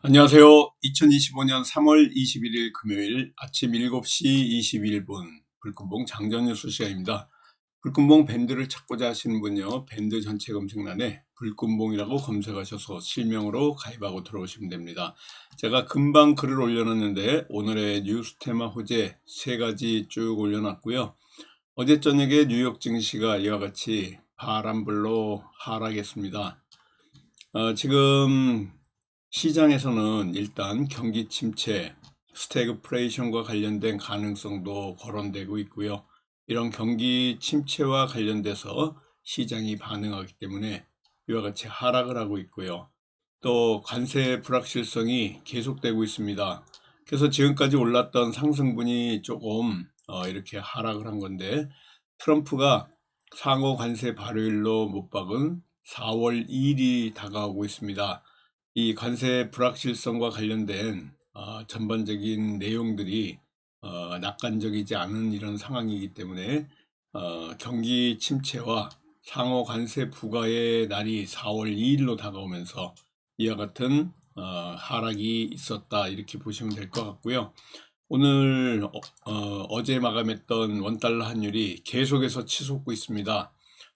안녕하세요. 2025년 3월 21일 금요일 아침 7시 21분 불금봉 장전뉴스 시간입니다. 불금봉 밴드를 찾고자 하시는 분요, 밴드 전체 검색란에 불금봉이라고 검색하셔서 실명으로 가입하고 들어오시면 됩니다. 제가 금방 글을 올려놨는데 오늘의 뉴스 테마 호재 3가지 쭉 올려놨고요. 어제 저녁에 뉴욕 증시가 이와 같이 바람불로 하락했습니다. 지금 시장에서는 일단 경기 침체, 스태그플레이션과 관련된 가능성도 거론되고 있고요. 이런 경기 침체와 관련돼서 시장이 반응하기 때문에 이와 같이 하락을 하고 있고요. 또 관세 불확실성이 계속되고 있습니다. 그래서 지금까지 올랐던 상승분이 조금 이렇게 하락을 한 건데, 트럼프가 상호 관세 발효일로 못 박은 4월 2일이 다가오고 있습니다. 이 관세 불확실성과 관련된 전반적인 내용들이 낙관적이지 않은 이런 상황이기 때문에 경기 침체와 상호 관세 부과의 날이 4월 2일로 다가오면서 이와 같은 하락이 있었다, 이렇게 보시면 될 것 같고요. 오늘 어제 마감했던 원달러 환율이 계속해서 치솟고 있습니다.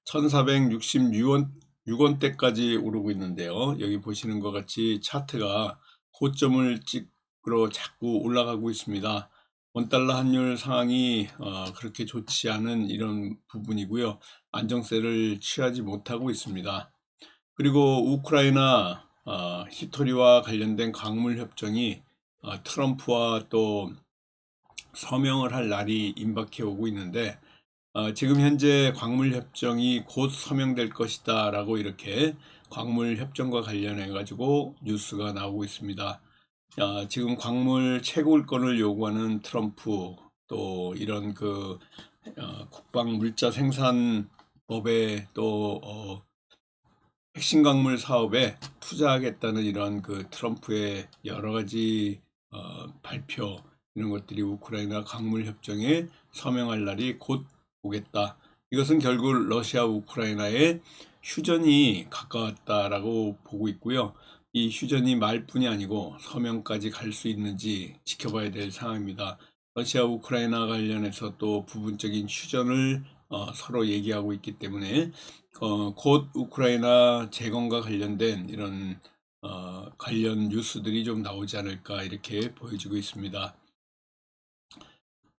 1466원대까지 오르고 있는데요. 여기 보시는 것 같이 차트가 고점을 찍으러 자꾸 올라가고 있습니다. 원달러 환율 상황이 그렇게 좋지 않은 이런 부분이고요. 안정세를 취하지 못하고 있습니다. 그리고 우크라이나 히토리와 관련된 광물 협정이 트럼프와 또 서명을 할 날이 임박해 오고 있는데, 지금 현재 광물 협정이 곧 서명될 것이다 라고 이렇게 광물 협정과 관련해 가지고 뉴스가 나오고 있습니다. 지금 광물 채굴권을 요구하는 트럼프, 또 이런 국방 물자 생산법에 또 핵심 광물 사업에 투자하겠다는 이런 트럼프의 여러 가지 발표, 이런 것들이 우크라이나 광물 협정에 서명할 날이 곧 오겠다. 이것은 결국 러시아 우크라이나의 휴전이 가까웠다라고 보고 있고요. 이 휴전이 말뿐이 아니고 서명까지 갈 수 있는지 지켜봐야 될 상황입니다. 러시아 우크라이나 관련해서 또 부분적인 휴전을 서로 얘기하고 있기 때문에 곧 우크라이나 재건과 관련된 이런 관련 뉴스들이 좀 나오지 않을까, 이렇게 보여지고 있습니다.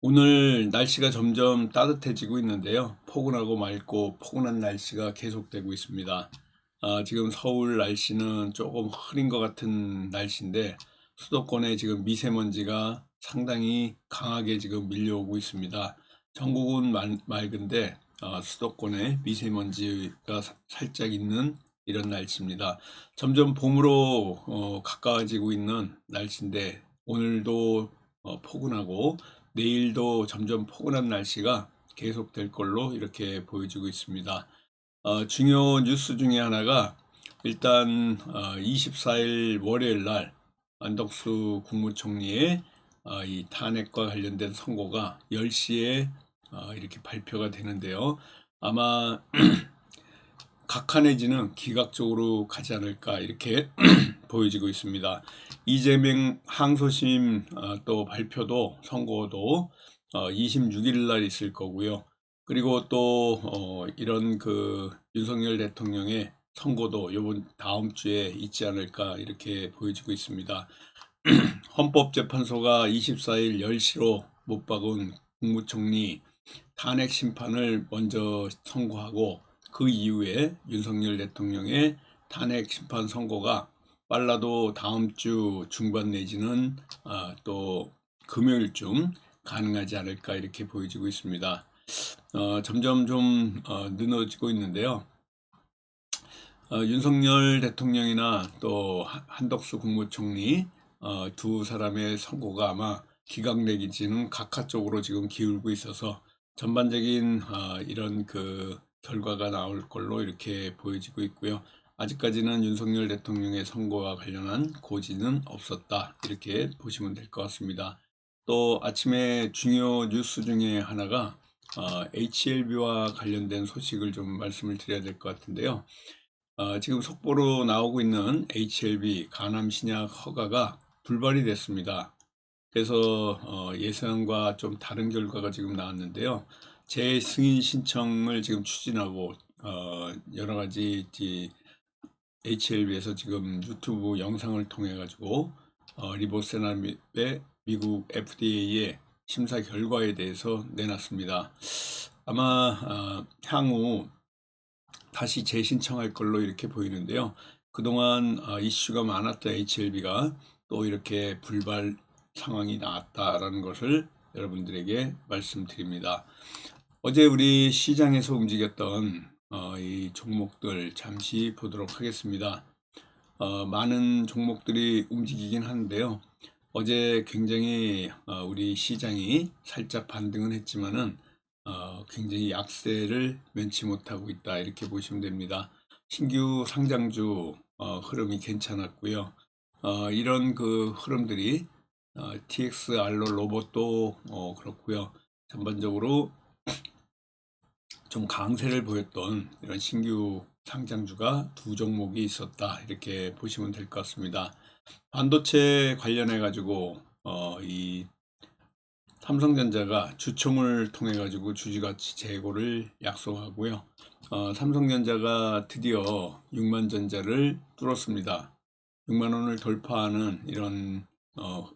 오늘 날씨가 점점 따뜻해지고 있는데요. 포근하고 맑고 포근한 날씨가 계속되고 있습니다. 지금 서울 날씨는 조금 흐린 것 같은 날씨인데, 수도권에 지금 미세먼지가 상당히 강하게 지금 밀려오고 있습니다. 전국은 맑은데 수도권에 미세먼지가 살짝 있는 이런 날씨입니다. 점점 봄으로 가까워지고 있는 날씨인데, 오늘도 포근하고 내일도 점점 포근한 날씨가 계속될 걸로 이렇게 보여지고 있습니다. 중요 뉴스 중에 하나가 일단 24일 월요일 날 안덕수 국무총리의 이 탄핵과 관련된 선고가 10시에 이렇게 발표가 되는데요. 아마 각하 내지는 기각적으로 가지 않을까, 이렇게 보여지고 있습니다. 이재명 항소심 또 발표도, 선고도 26일 날 있을 거고요. 그리고 또 이런 윤석열 대통령의 선고도 이번 다음 주에 있지 않을까, 이렇게 보여지고 있습니다. 헌법재판소가 24일 10시로 못 박은 국무총리 탄핵 심판을 먼저 선고하고, 그 이후에 윤석열 대통령의 탄핵 심판 선고가 빨라도 다음 주 중반 내지는 또 금요일쯤 가능하지 않을까, 이렇게 보여지고 있습니다. 점점 좀 늦어지고 있는데요. 윤석열 대통령이나 또 한덕수 국무총리 두 사람의 선고가 아마 기각 내지는 각하 쪽으로 지금 기울고 있어서 전반적인 이런 결과가 나올 걸로 이렇게 보여지고 있고요. 아직까지는 윤석열 대통령의 선고와 관련한 고지는 없었다, 이렇게 보시면 될 것 같습니다. 또 아침에 중요 뉴스 중에 하나가 HLB와 관련된 소식을 좀 말씀을 드려야 될 것 같은데요. 지금 속보로 나오고 있는 HLB 간암 신약 허가가 불발이 됐습니다. 그래서 예상과 좀 다른 결과가 지금 나왔는데요. 재승인 신청을 지금 추진하고 여러 가지 HLB에서 지금 유튜브 영상을 통해 가지고 리보세라절의 미국 FDA의 심사 결과에 대해서 내놨습니다. 아마 향후 다시 재신청할 걸로 이렇게 보이는데요. 그동안 이슈가 많았던 HLB가 또 이렇게 불발 상황이 나왔다라는 것을 여러분들에게 말씀드립니다. 어제 우리 시장에서 움직였던 이 종목들 잠시 보도록 하겠습니다. 많은 종목들이 움직이긴 하는데요. 어제 굉장히 우리 시장이 살짝 반등은 했지만은 굉장히 약세를 면치 못하고 있다 이렇게 보시면 됩니다. 신규 상장주 흐름이 괜찮았고요. 이런 그 흐름들이 TXR로 로봇도 그렇고요. 전반적으로 좀 강세를 보였던 이런 신규 상장주가 두 종목이 있었다 이렇게 보시면 될 것 같습니다. 반도체 관련해 가지고 이 삼성전자가 주총을 통해 가지고 주주가치 재고를 약속하고요. 삼성전자가 드디어 6만 전자를 뚫었습니다. 6만 원을 돌파하는 이런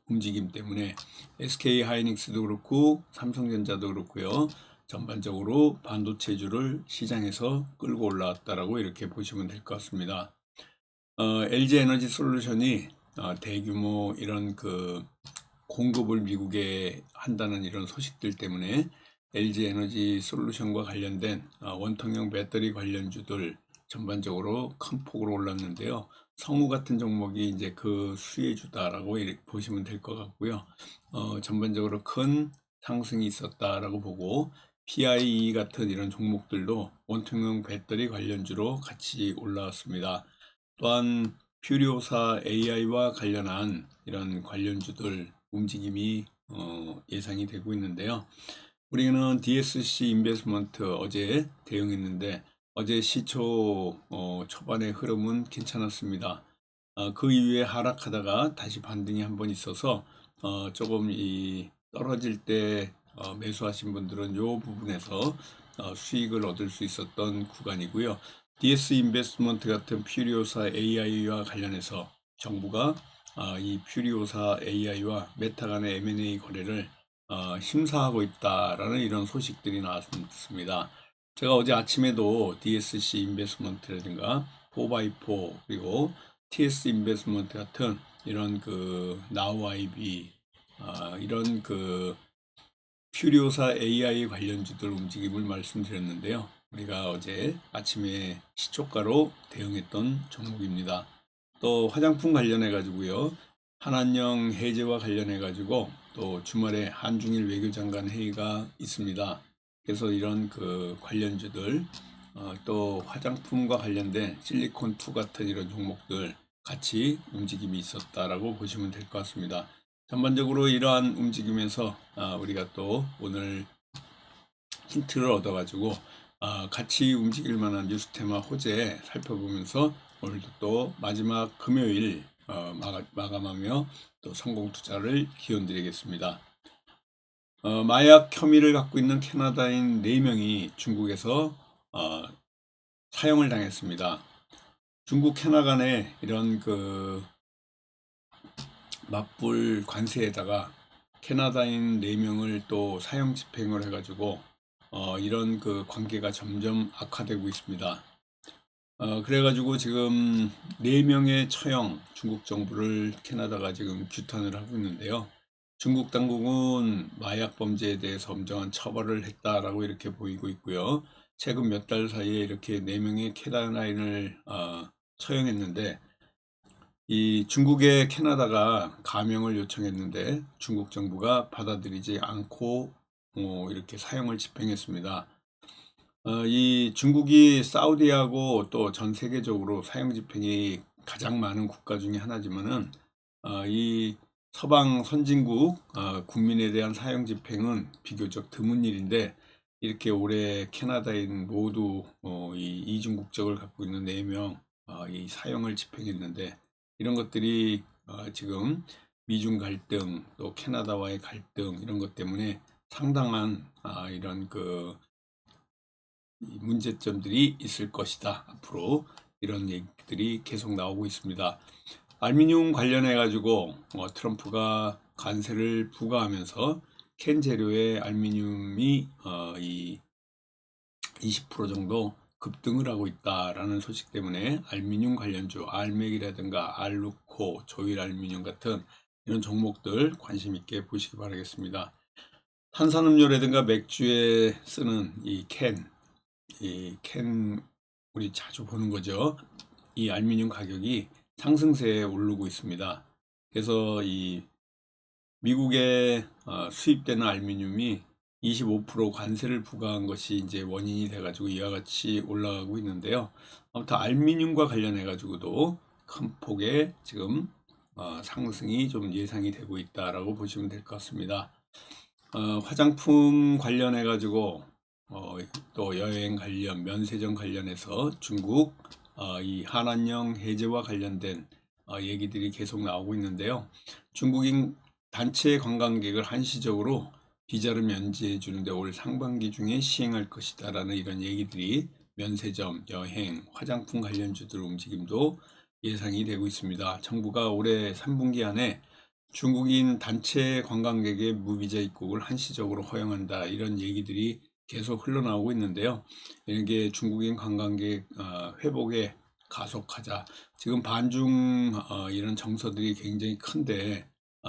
움직임 때문에 SK 하이닉스도 그렇고 삼성전자도 그렇고요. 전반적으로 반도체주를 시장에서 끌고 올라왔다라고 이렇게 보시면 될 것 같습니다. LG 에너지 솔루션이 대규모 이런 그 공급을 미국에 한다는 이런 소식들 때문에 LG 에너지 솔루션과 관련된 원통형 배터리 관련주들 전반적으로 큰 폭으로 올랐는데요. 성우 같은 종목이 이제 그 수혜주다라고 보시면 될 것 같고요. 전반적으로 큰 상승이 있었다라고 보고 PIE 같은 이런 종목들도 원통형 배터리 관련주로 같이 올라왔습니다. 또한 퓨리오사 AI와 관련한 이런 관련주들 움직임이 예상이 되고 있는데요. 우리는 DSC 인베스먼트 어제 대응했는데 어제 시초 초반의 흐름은 괜찮았습니다. 그 이후에 하락하다가 다시 반등이 한번 있어서 조금 이 떨어질 때 매수하신 분들은 이 부분에서 수익을 얻을 수 있었던 구간이고요. DS 인베스트먼트 같은 퓨리오사 AI와 관련해서 정부가 이 퓨리오사 AI와 메타 간의 M&A 거래를 심사하고 있다라는 이런 소식들이 나왔습니다. 제가 어제 아침에도 DSC 인베스트먼트라든가 4x4 그리고 TS 인베스트먼트 같은 이런 그 나우 IB 이런 그 퓨리오사 AI 관련주들 움직임을 말씀드렸는데요. 우리가 어제 아침에 시초가로 대응했던 종목입니다. 또 화장품 관련해 가지고요. 한한령 해제와 관련해 가지고 또 주말에 한중일 외교장관 회의가 있습니다. 그래서 이런 그 관련주들 또 화장품과 관련된 실리콘2 같은 이런 종목들 같이 움직임이 있었다라고 보시면 될 것 같습니다. 전반적으로 이러한 움직임에서 우리가 또 오늘 힌트를 얻어가지고 같이 움직일 만한 뉴스테마 호재 살펴보면서 오늘도 또 마지막 금요일 마감하며 또 성공 투자를 기원드리겠습니다. 마약 혐의를 갖고 있는 캐나다인 4명이 중국에서 사형을 당했습니다. 중국 캐나 간의 이런 그 맞불 관세에다가 캐나다인 4명을 또 사형 집행을 해가지고 이런 그 관계가 점점 악화되고 있습니다. 그래가지고 지금 4명의 처형 중국 정부를 캐나다가 지금 규탄을 하고 있는데요. 중국 당국은 마약 범죄에 대해서 엄정한 처벌을 했다라고 이렇게 보이고 있고요. 최근 몇 달 사이에 이렇게 4명의 캐나다인을 처형했는데 이 중국의 캐나다가 감형을 요청했는데 중국 정부가 받아들이지 않고 이렇게 사형을 집행했습니다. 이 중국이 사우디하고 또 전 세계적으로 사형 집행이 가장 많은 국가 중에 하나지만은 이 서방 선진국 국민에 대한 사형 집행은 비교적 드문 일인데 이렇게 올해 캐나다인 모두 이 이중 국적을 갖고 있는 4명 이 사형을 집행했는데 이런 것들이 지금 미중 갈등 또 캐나다와의 갈등 이런 것 때문에 상당한 이런 이 문제점들이 있을 것이다. 앞으로 이런 얘기들이 계속 나오고 있습니다. 알미늄 관련해 가지고 트럼프가 관세를 부과하면서 캔 재료의 알미늄이 이 20% 정도 급등을 하고 있다라는 소식 때문에 알미늄 관련주 알맥이라든가 알루코, 조일알미늄 같은 이런 종목들 관심 있게 보시기 바라겠습니다. 탄산음료라든가 맥주에 쓰는 이 캔 우리 자주 보는 거죠. 이 알미늄 가격이 상승세에 오르고 있습니다. 그래서 이 미국에 수입되는 알미늄이 25% 관세를 부과한 것이 이제 원인이 돼가지고 이와 같이 올라가고 있는데요. 아무튼 알미늄과 관련해 가지고도 큰 폭의 지금 상승이 좀 예상이 되고 있다라고 보시면 될 것 같습니다. 화장품 관련해 가지고 또 여행 관련, 면세점 관련해서 중국 이 한한령 해제와 관련된 얘기들이 계속 나오고 있는데요. 중국인 단체 관광객을 한시적으로 비자를 면제해 주는데 올 상반기 중에 시행할 것이다라는 이런 얘기들이 면세점, 여행, 화장품 관련주들 움직임도 예상이 되고 있습니다. 정부가 올해 3분기 안에 중국인 단체 관광객의 무비자 입국을 한시적으로 허용한다 이런 얘기들이 계속 흘러나오고 있는데요. 이런 게 중국인 관광객 회복에 가속하자. 지금 반중 이런 정서들이 굉장히 큰데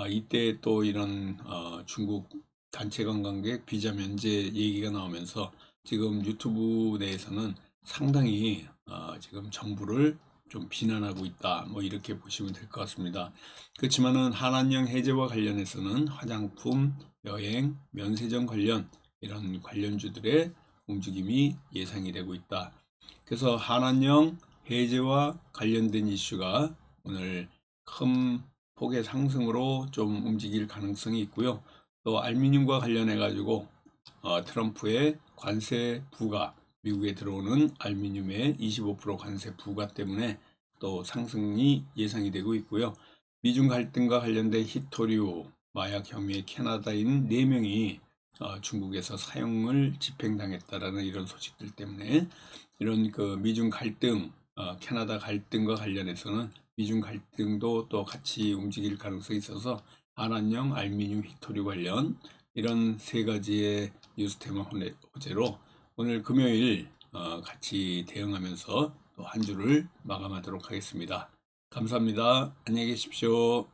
이때 또 이런 중국 단체 관광객 비자 면제 얘기가 나오면서 지금 유튜브 내에서는 상당히 지금 정부를 좀 비난하고 있다. 뭐 이렇게 보시면 될 것 같습니다. 그렇지만은 한한령 해제와 관련해서는 화장품, 여행, 면세점 관련 이런 관련주들의 움직임이 예상이 되고 있다. 그래서 한한령 해제와 관련된 이슈가 오늘 큰 폭의 상승으로 좀 움직일 가능성이 있고요. 또 알미늄과 관련해 가지고 트럼프의 관세 부과, 미국에 들어오는 알미늄의 25% 관세 부과 때문에 또 상승이 예상이 되고 있고요. 미중 갈등과 관련된 히토류, 마약 혐의의 캐나다인 4명이 중국에서 사형을 집행당했다라는 이런 소식들 때문에 이런 미중 갈등, 캐나다 갈등과 관련해서는 미중 갈등도 또 같이 움직일 가능성이 있어서 한한령, 알미늄, 히토류 관련 이런 세 가지의 뉴스 테마 호재로 오늘 금요일 같이 대응하면서 또 한 주를 마감하도록 하겠습니다. 감사합니다. 안녕히 계십시오.